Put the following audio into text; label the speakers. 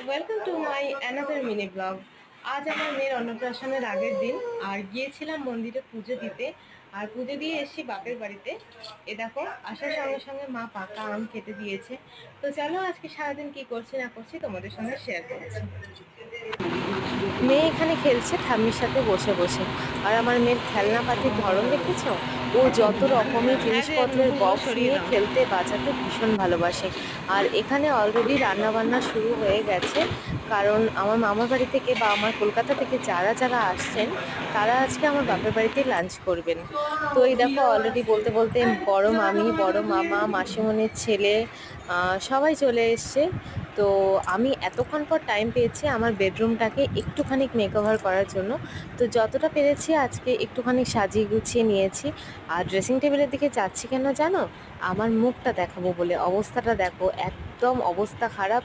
Speaker 1: Welcome to my another mini blog. আজ আমার মেয়ের অন্নপ্রাশনের আগের দিন, আর গিয়েছিলাম মন্দিরে পুজো দিতে। আর পুজো দিয়ে এসেছি বাপের বাড়িতে। এ দেখো, আসার সঙ্গে সঙ্গে মা পাকা আম কেটে দিয়েছে। তো চলো আজকে সারাদিন কি করছি না করছি তোমাদের সঙ্গে শেয়ার করছি। মেয়ে এখানে খেলছে ঠাম্মির সাথে বসে বসে। আর আমার মেয়ের খেলনা পাতির ধরন দেখেছো? ও যত রকমের জিনিসপত্রের বক্স নিয়ে খেলতে বাঁচাতে ভীষণ ভালোবাসে। আর এখানে অলরেডি রান্না বান্না শুরু হয়ে গেছে, কারণ আমার মামার বাড়ি থেকে বা আমার কলকাতা থেকে যারা যারা আসছেন তারা আজকে আমার বাপের বাড়িতেই লাঞ্চ করবেন। তো এই দেখো, অলরেডি বলতে বলতে বড় মামি, বড় মামা, মাসিমণির ছেলে সবাই চলে এসছে। তো আমি এতক্ষণ পর টাইম পেয়েছি আমার বেডরুমটাকে একটুখানি মেকওভার করার জন্য। তো যতটা পেরেছি আজকে একটুখানি সাজিয়ে গুছিয়ে নিয়েছি। আর ড্রেসিং টেবিলের দিকে যাচ্ছি কেন জানো? আমার মুখটা দেখাবো বলে। অবস্থাটা দেখো, একদম অবস্থা খারাপ,